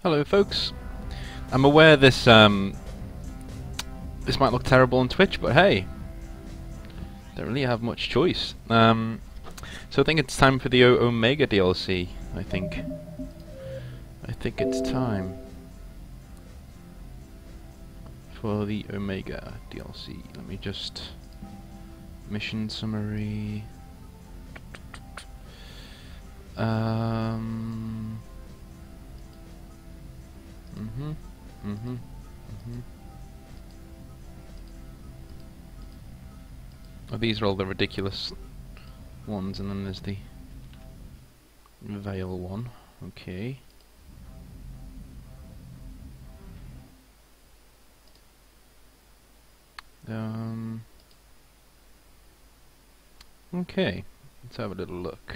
Hello folks. I'm aware this this might look terrible on Twitch, but hey, don't really have much choice. So I think it's time for the Omega DLC. I think it's time for the Omega DLC. Let me just mission summary. Oh, these are all the ridiculous ones, and then there's the Veil one. Okay. Okay, let's have a little look.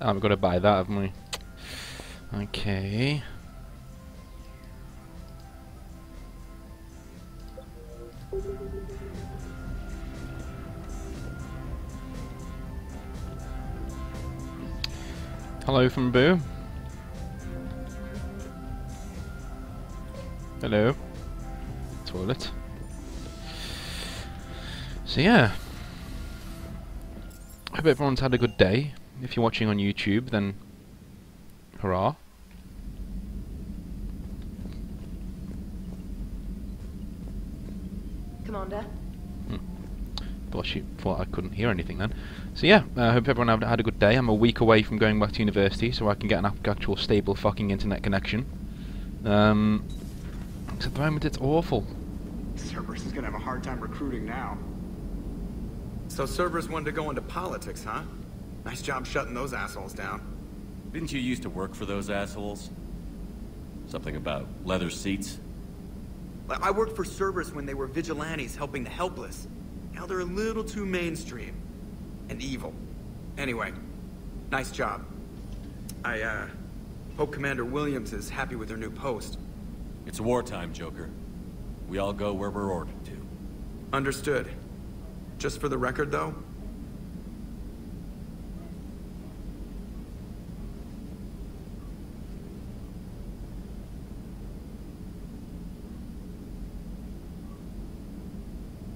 Oh, we've got to buy that, haven't we? Okay. Hello from Boo. Hello. Toilet. So yeah. Hope everyone's had a good day. If you're watching on YouTube, then hurrah. Commander? Thought I couldn't hear anything then. So yeah, I hope everyone had a good day. I'm a week away from going back to university, so I can get an actual stable fucking internet connection. Because at the moment it's awful. Cerberus is gonna have a hard time recruiting now. So Cerberus wanted to go into politics, huh? Nice job shutting those assholes down. Didn't you used to work for those assholes? Something about leather seats? I worked for Cerberus when they were vigilantes helping the helpless. Now they're a little too mainstream. And evil. Anyway, nice job. I, hope Commander Williams is happy with her new post. It's wartime, Joker. We all go where we're ordered to. Understood. Just for the record, though,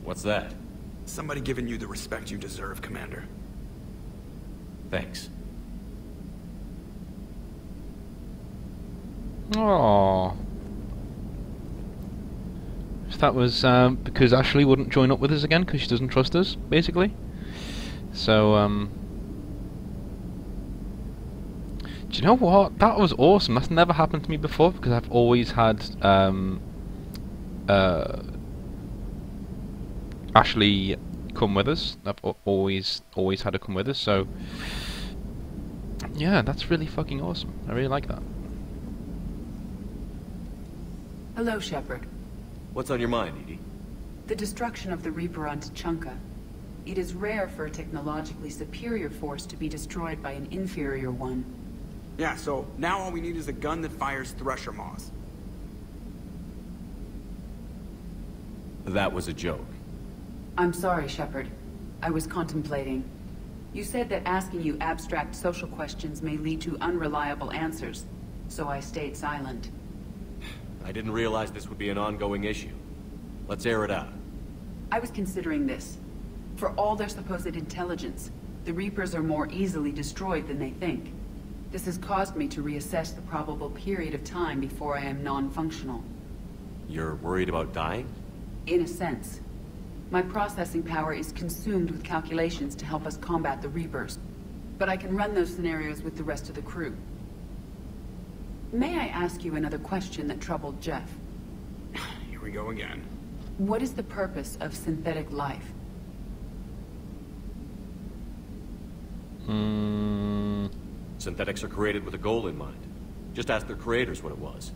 What's that? somebody giving you the respect you deserve, Commander. Thanks. Aww. So that was because Ashley wouldn't join up with us again because she doesn't trust us, basically. So, do you know what? That was awesome. That's never happened to me before because I've always had Ashley come with us. I've always had her come with us. So, yeah, that's really fucking awesome. I really like that. Hello, Shepard. What's on your mind, Edie? The destruction of the Reaper on Tuchanka. It is rare for a technologically superior force to be destroyed by an inferior one. Yeah, so now all we need is a gun that fires Thresher Maws. That was a joke. I'm sorry, Shepard. I was contemplating. You said that asking you abstract social questions may lead to unreliable answers, so I stayed silent. I didn't realize this would be an ongoing issue. Let's air it out. I was considering this. For all their supposed intelligence, the Reapers are more easily destroyed than they think. This has caused me to reassess the probable period of time before I am non-functional. You're worried about dying? In a sense. My processing power is consumed with calculations to help us combat the Reapers. But I can run those scenarios with the rest of the crew. May I ask you another question that troubled Jeff? Here we go again. What is the purpose of synthetic life? Synthetics are created with a goal in mind. Just ask their creators what it was.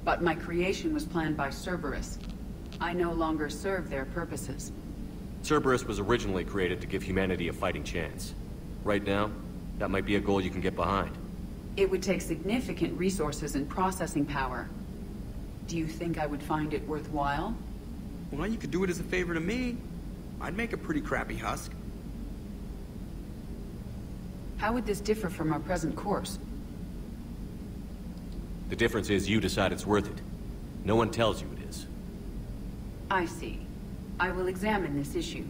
But my creation was planned by Cerberus. I no longer serve their purposes. Cerberus was originally created to give humanity a fighting chance. Right now, that might be a goal you can get behind. It would take significant resources and processing power. Do you think I would find it worthwhile? Well, you could do it as a favor to me. I'd make a pretty crappy husk. How would this differ from our present course? The difference is you decide it's worth it. No one tells you it is. I see. I will examine this issue.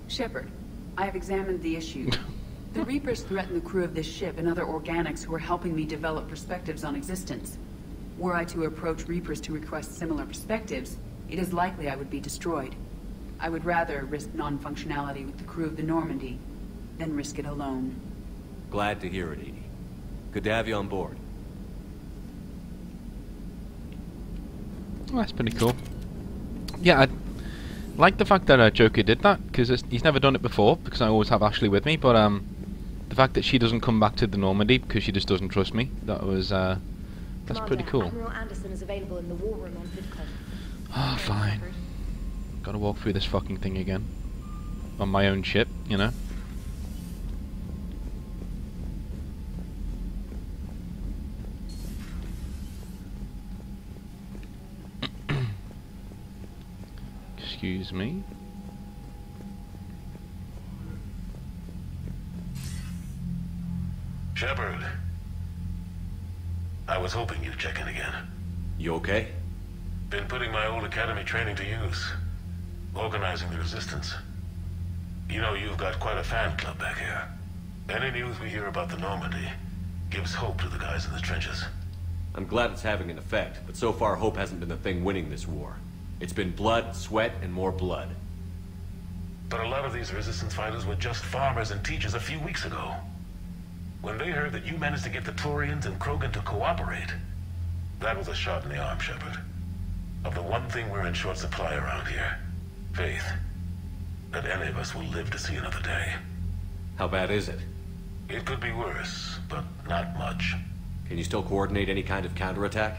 Shepard, I have examined the issue. The Reapers threaten the crew of this ship and other organics who are helping me develop perspectives on existence. Were I to approach Reapers to request similar perspectives, it is likely I would be destroyed. I would rather risk non-functionality with the crew of the Normandy than risk it alone. Glad to hear it, Edie. Good to have you on board. Well, that's pretty cool. Yeah, I like the fact that Joker did that, because he's never done it before, because I always have Ashley with me, but the fact that she doesn't come back to the Normandy because she just doesn't trust me, that was, that's Commander, pretty cool. Admiral Anderson is available in the war room on Vidcon. Ah, fine. Gotta walk through this fucking thing again. On my own ship, you know? Excuse me. Shepard. I was hoping you'd check in again. You okay? Been putting my old academy training to use. Organizing the resistance. You know, you've got quite a fan club back here. Any news we hear about the Normandy gives hope to the guys in the trenches. I'm glad it's having an effect, but so far hope hasn't been the thing winning this war. It's been blood, sweat, and more blood. But a lot of these resistance fighters were just farmers and teachers a few weeks ago. When they heard that you managed to get the Turians and Krogan to cooperate, that was a shot in the arm, Shepard. Of the one thing we're in short supply around here, faith. That any of us will live to see another day. How bad is it? It could be worse, but not much. Can you still coordinate any kind of counterattack?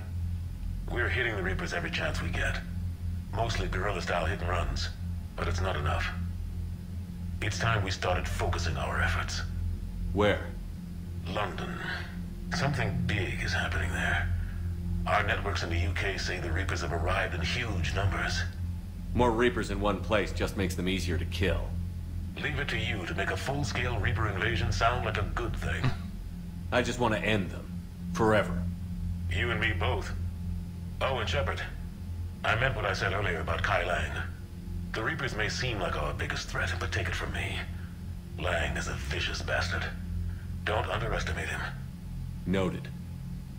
We're hitting the Reapers every chance we get. Mostly guerrilla-style hit-and-runs, but it's not enough. It's time we started focusing our efforts. Where? London. Something big is happening there. Our networks in the UK say the Reapers have arrived in huge numbers. More Reapers in one place just makes them easier to kill. Leave it to you to make a full-scale Reaper invasion sound like a good thing. I just want to end them. Forever. You and me both. Oh, and Shepard. I meant what I said earlier about Kai Lang. The Reapers may seem like our biggest threat, but take it from me. Lang is a vicious bastard. Don't underestimate him. Noted.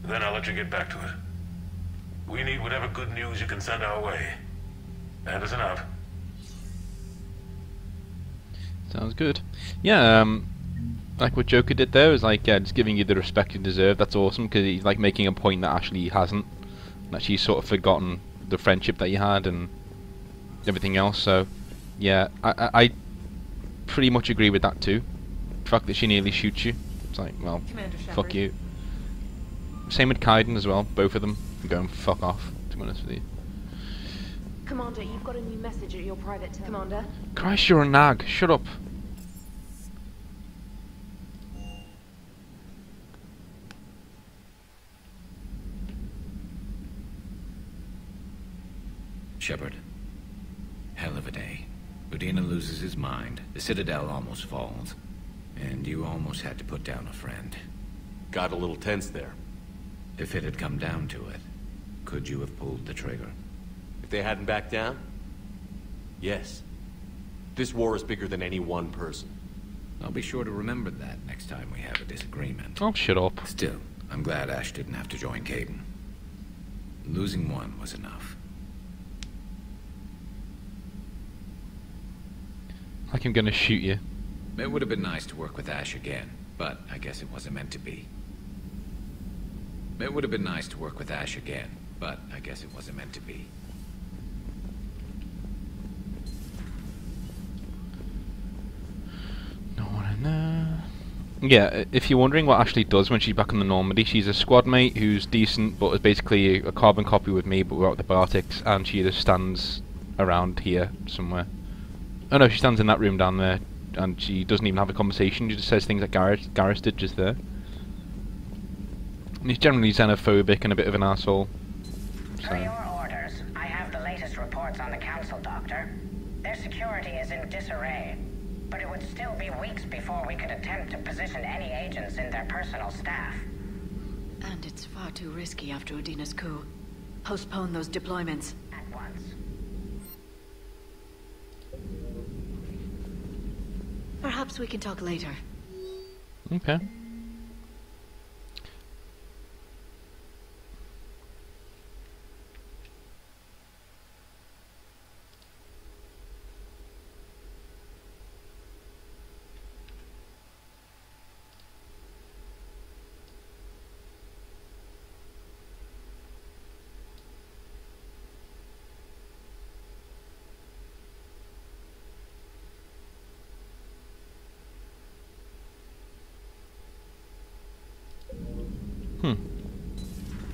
Then I'll let you get back to it. We need whatever good news you can send our way. Anderson out. Sounds good. Yeah, like what Joker did there is like, yeah, just giving you the respect you deserve. That's awesome, because he's like making a point that Ashley hasn't. That she's sort of forgotten the friendship that you had and everything else. So, yeah, I pretty much agree with that too. The fact that she nearly shoots you, it's like, well, fuck you. Same with Kaiden as well. Both of them can go and fuck off, to be honest with you. Commander, you've got a new message at your private terminal. Commander? Christ, you're a nag. Shut up. Shepard. Hell of a day. Udina loses his mind, the Citadel almost falls, and you almost had to put down a friend. Got a little tense there. If it had come down to it, could you have pulled the trigger? If they hadn't backed down? Yes. This war is bigger than any one person. I'll be sure to remember that next time we have a disagreement. Oh, shut up. Still, I'm glad Ash didn't have to join Kaidan. Losing one was enough. Like I'm gonna shoot you. It would have been nice to work with Ash again, but I guess it wasn't meant to be. It would have been nice to work with Ash again, but I guess it wasn't meant to be. No one in there. Yeah, if you're wondering what Ashley does when she's back on the Normandy, she's a squad mate who's decent, but is basically a carbon copy with me, but without the Bartics, and she just stands around here somewhere. Oh no, she stands in that room down there, and she doesn't even have a conversation. She just says things like Garrus did just there. And he's generally xenophobic and a bit of an asshole. Per your orders, I have the latest reports on the Council, Doctor. Their security is in disarray, but it would still be weeks before we could attempt to position any agents in their personal staff. And it's far too risky after Udina's coup. Postpone those deployments. At once. Perhaps we can talk later. Okay.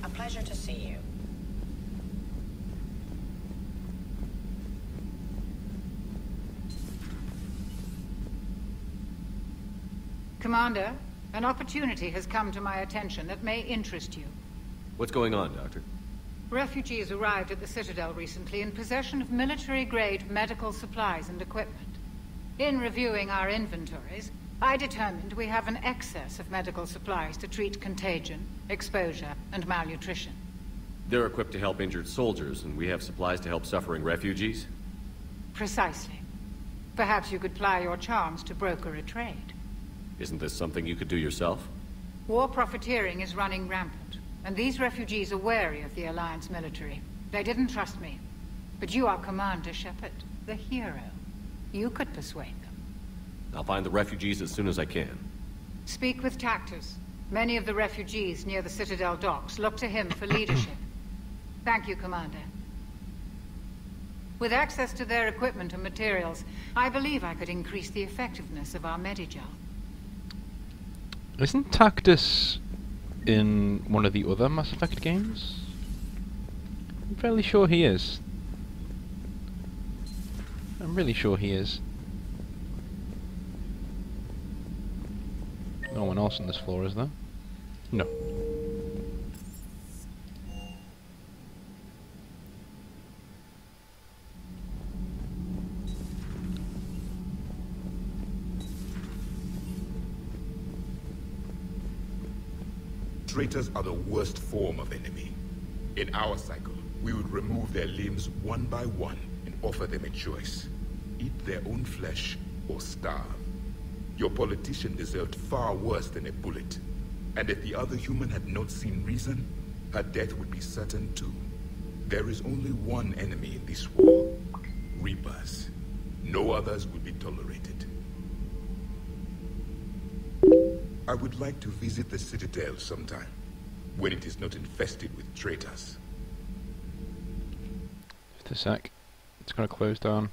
A pleasure to see you. Commander, an opportunity has come to my attention that may interest you. What's going on, Doctor? Refugees arrived at the Citadel recently in possession of military-grade medical supplies and equipment. In reviewing our inventories, I determined we have an excess of medical supplies to treat contagion, exposure, and malnutrition. They're equipped to help injured soldiers, and we have supplies to help suffering refugees? Precisely. Perhaps you could ply your charms to broker a trade. Isn't this something you could do yourself? War profiteering is running rampant, and these refugees are wary of the Alliance military. They didn't trust me. But you are Commander Shepard, the hero. You could persuade them. I'll find the refugees as soon as I can. Speak with Tactus. Many of the refugees near the Citadel docks look to him for leadership. Thank you, Commander. With access to their equipment and materials, I believe I could increase the effectiveness of our Medigel. Isn't Tactus in one of the other Mass Effect games? I'm fairly sure he is. I'm really sure he is. No one else on this floor, is there? No. Traitors are the worst form of enemy. In our cycle, we would remove their limbs one by one and offer them a choice. Eat their own flesh or starve. Your politician deserved far worse than a bullet. And if the other human had not seen reason, her death would be certain too. There is only one enemy in this war. Reapers. No others will be tolerated. I would like to visit the Citadel sometime, when it is not infested with traitors. Just a sec. It's gonna close down.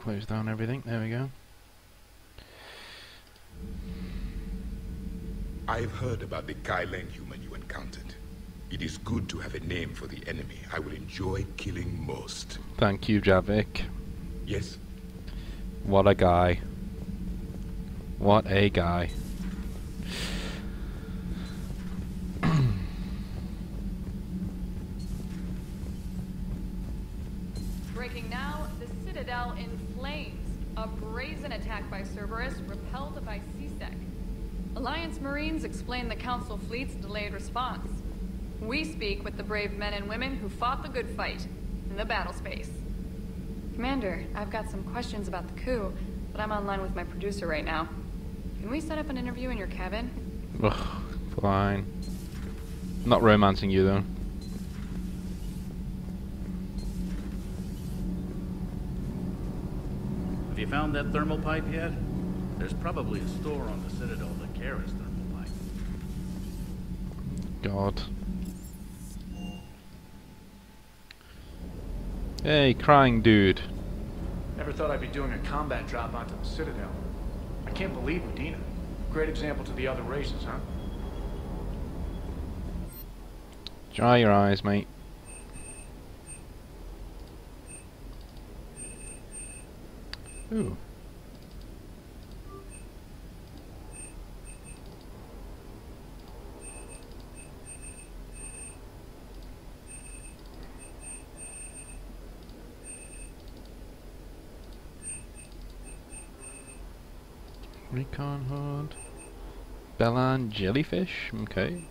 Close down everything. There we go. I've heard about the Kylen human you encountered. It is good to have a name for the enemy I will enjoy killing most. Thank you, Javik. Yes? What a guy. What a guy. Breaking now, the Citadel in flames. A brazen attack by Cerberus repelled by C-Sec. Alliance Marines explain the Council fleet's delayed response. We speak with the brave men and women who fought the good fight in the battle space. Commander, I've got some questions about the coup, but I'm online with my producer right now. Can we set up an interview in your cabin? Ugh, fine. Not romancing you though. Have you found that thermal pipe yet? There's probably a store on the Citadel that carries thermal pipe. God. Hey, crying dude. Never thought I'd be doing a combat drop onto the Citadel. I can't believe Udina. Great example to the other races, huh? Dry your eyes, mate. Ooh. Recon Horde. Bellan Jellyfish? Okay.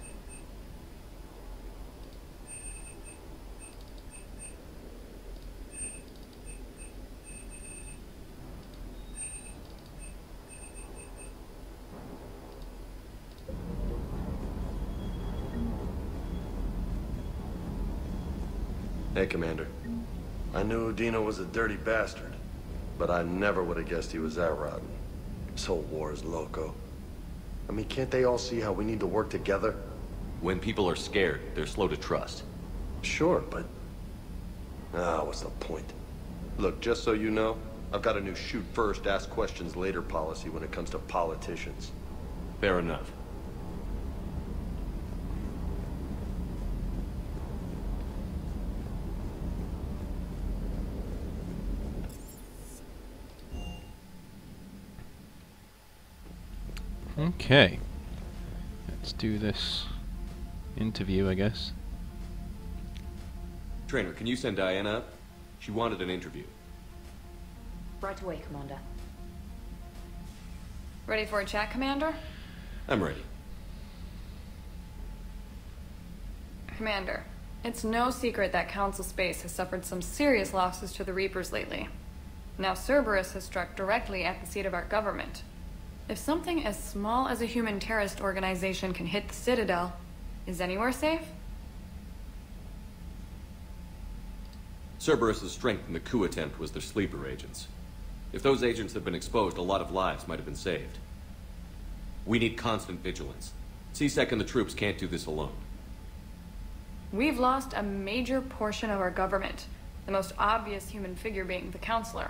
Hey, Commander. I knew Udina was a dirty bastard, but I never would have guessed he was that rotten. This whole war is loco. I mean, can't they all see how we need to work together? When people are scared, they're slow to trust. Sure, but... what's the point? Look, just so you know, I've got a new shoot first, ask questions later policy when it comes to politicians. Fair enough. Okay. Let's do this interview, I guess. Trainer, can you send Diana up? She wanted an interview. Right away, Commander. Ready for a chat, Commander? I'm ready. Commander, it's no secret that Council Space has suffered some serious losses to the Reapers lately. Now Cerberus has struck directly at the seat of our government. If something as small as a human terrorist organization can hit the Citadel, is anywhere safe? Cerberus' strength in the coup attempt was their sleeper agents. If those agents had been exposed, a lot of lives might have been saved. We need constant vigilance. C-Sec and the troops can't do this alone. We've lost a major portion of our government, the most obvious human figure being the Counselor.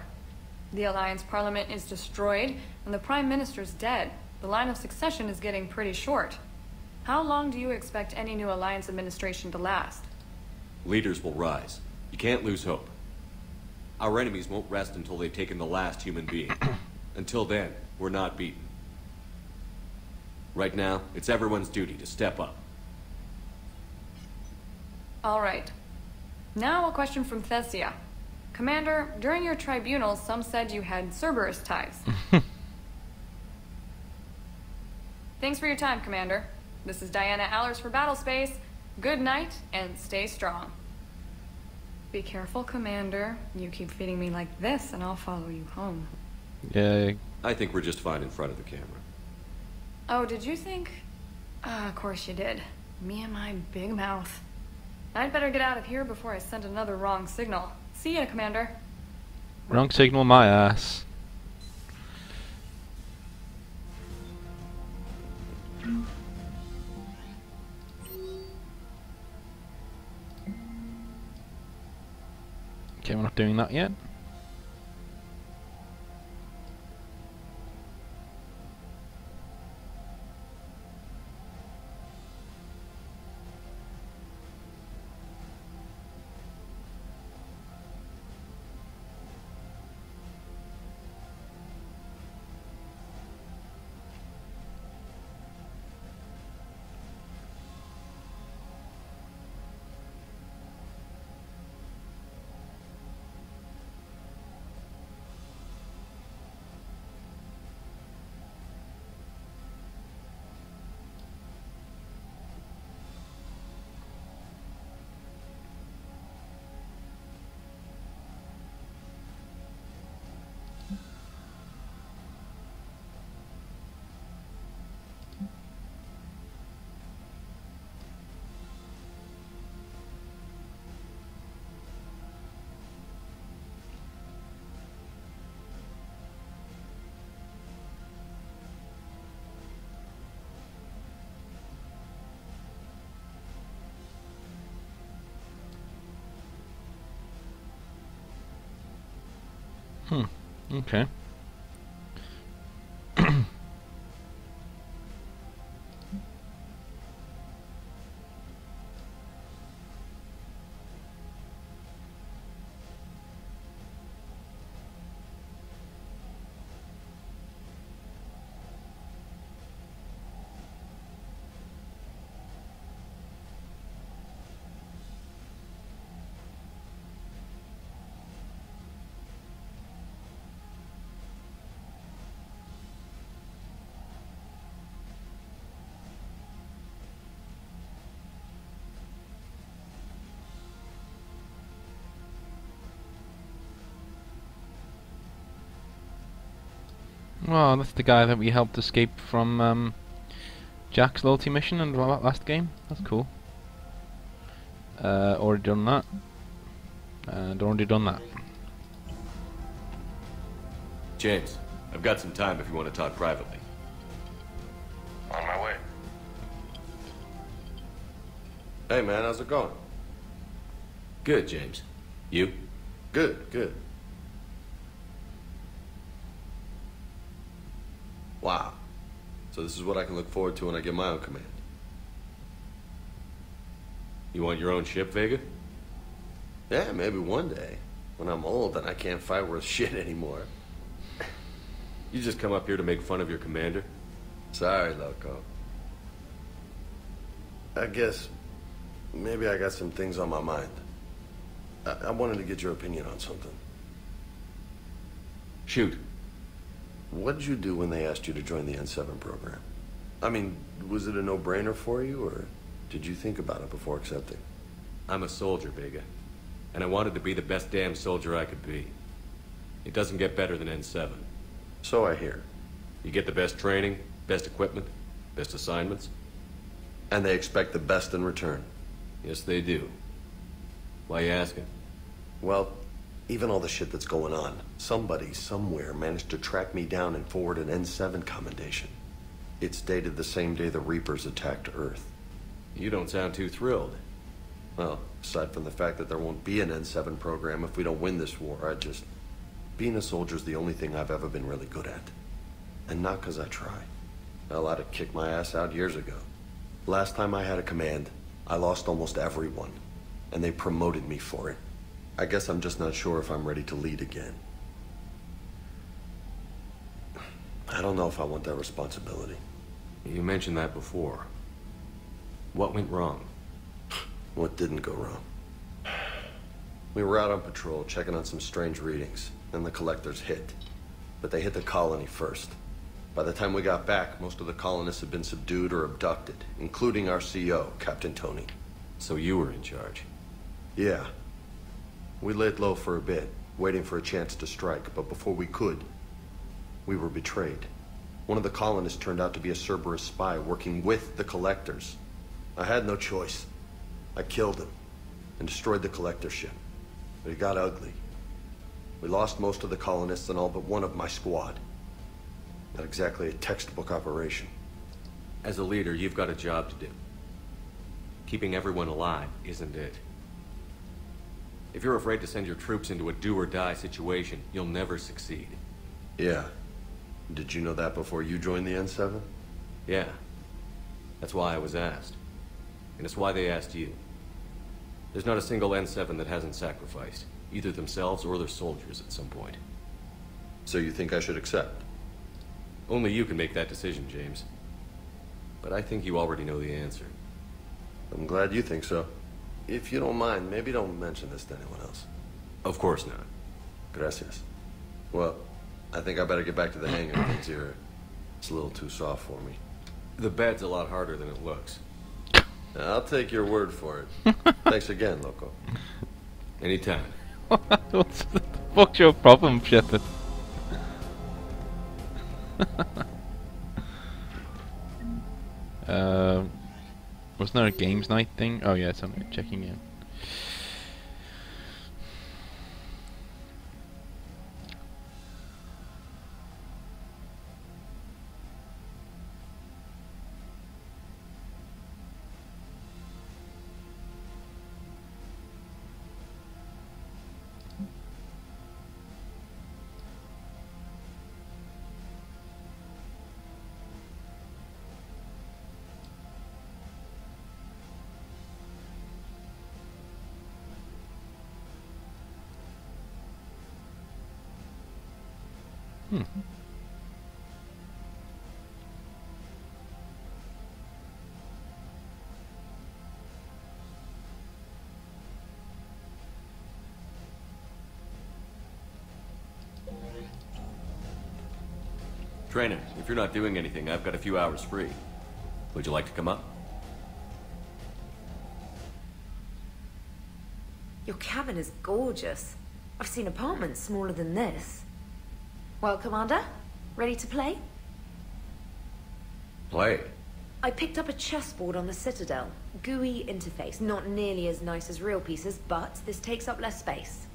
The Alliance Parliament is destroyed, and the Prime Minister's dead. The line of succession is getting pretty short. How long do you expect any new Alliance administration to last? Leaders will rise. You can't lose hope. Our enemies won't rest until they've taken the last human being. Until then, we're not beaten. Right now, it's everyone's duty to step up. All right. Now a question from Thessia. Commander, during your tribunal, some said you had Cerberus ties. Thanks for your time, Commander. This is Diana Allers for Battlespace. Good night, and stay strong. Be careful, Commander. You keep feeding me like this, and I'll follow you home. Yeah. I think we're just fine in front of the camera. Oh, did you think? Of course you did. Me and my big mouth. I'd better get out of here before I send another wrong signal. See ya, Commander. Wrong signal, my ass. Okay, we're not doing that yet. Okay. Well, that's the guy that we helped escape from Jack's loyalty mission in the last game. That's cool. Already done that. And already done that. James, I've got some time if you want to talk privately. On my way. Hey man, how's it going? Good, James. You? Good, good. Wow. So this is what I can look forward to when I get my own command. You want your own ship, Vega? Yeah, maybe one day. When I'm old and I can't fight worth shit anymore. You just come up here to make fun of your commander? Sorry, Loco. I guess maybe I got some things on my mind. I wanted to get your opinion on something. Shoot. What did you do when they asked you to join the N7 program? I mean, was it a no-brainer for you, or did you think about it before accepting? I'm a soldier, Vega. And I wanted to be the best damn soldier I could be. It doesn't get better than N7. So I hear. You get the best training, best equipment, best assignments. And they expect the best in return. Yes, they do. Why you asking? Well, even all the shit that's going on, somebody somewhere managed to track me down and forward an N7 commendation. It's dated the same day the Reapers attacked Earth. You don't sound too thrilled. Well, aside from the fact that there won't be an N7 program if we don't win this war, being a soldier's the only thing I've ever been really good at. And not because I try. Hell, I'd have kicked my ass out years ago. Last time I had a command, I lost almost everyone. And they promoted me for it. I guess I'm just not sure if I'm ready to lead again. I don't know if I want that responsibility. You mentioned that before. What went wrong? What didn't go wrong? We were out on patrol, checking on some strange readings, and the collectors hit. But they hit the colony first. By the time we got back, most of the colonists had been subdued or abducted, including our CO, Captain Tony. So you were in charge? Yeah. We laid low for a bit, waiting for a chance to strike, but before we could, we were betrayed. One of the colonists turned out to be a Cerberus spy working with the collectors. I had no choice. I killed him and destroyed the collector ship. But it got ugly. We lost most of the colonists and all but one of my squad. Not exactly a textbook operation. As a leader, you've got a job to do. Keeping everyone alive isn't it. If you're afraid to send your troops into a do-or-die situation, you'll never succeed. Yeah. Did you know that before you joined the N7? Yeah. That's why I was asked. And it's why they asked you. There's not a single N7 that hasn't sacrificed, either themselves or their soldiers at some point. So you think I should accept? Only you can make that decision, James. But I think you already know the answer. I'm glad you think so. If you don't mind, maybe don't mention this to anyone else. Of course not. Gracias. Well, I think I better get back to the hang of things here. It's a little too soft for me. The bed's a lot harder than it looks. I'll take your word for it. Thanks again, Loco. Anytime. What's the fuck's your problem, Shepard? Wasn't there a games night thing? Oh yeah, I'm checking in. Trainer, if you're not doing anything, I've got a few hours free. Would you like to come up? Your cabin is gorgeous. I've seen apartments smaller than this. Well, Commander, Ready to play? Play? I picked up a chessboard on the Citadel. GUI interface, not nearly as nice as real pieces, but this takes up less space.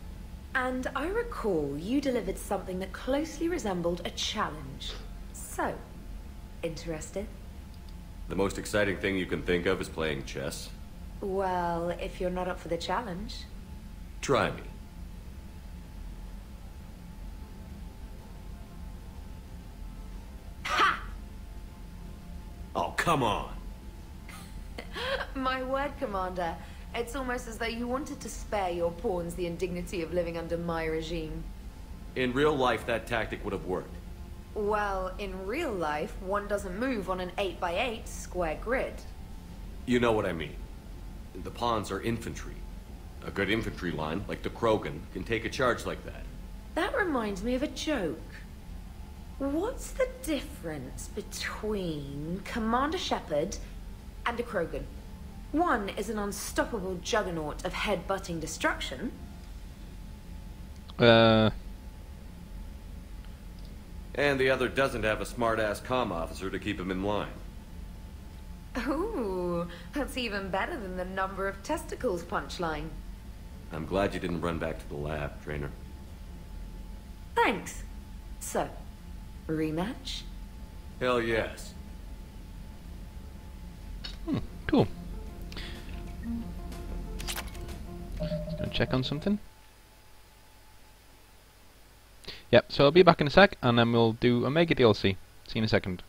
And I recall you delivered something that closely resembled a challenge. So, interested? The most exciting thing you can think of is playing chess? Well, if you're not up for the challenge. Try me. Ha! Oh, come on! My word, Commander. It's almost as though you wanted to spare your pawns the indignity of living under my regime. In real life, that tactic would have worked. Well, in real life, one doesn't move on an 8x8 square grid. You know what I mean. The pawns are infantry. A good infantry line, like the Krogan, can take a charge like that. That reminds me of a joke. What's the difference between Commander Shepard and a Krogan? One is an unstoppable juggernaut of head-butting destruction. And the other doesn't have a smart-ass comm officer to keep him in line. Ooh, that's even better than the number of testicles punchline. I'm glad you didn't run back to the lab, Trainer. Thanks. So, rematch? Hell yes. Cool. Just gonna check on something. Yep, so I'll be back in a sec, and then we'll do Omega DLC. See you in a second.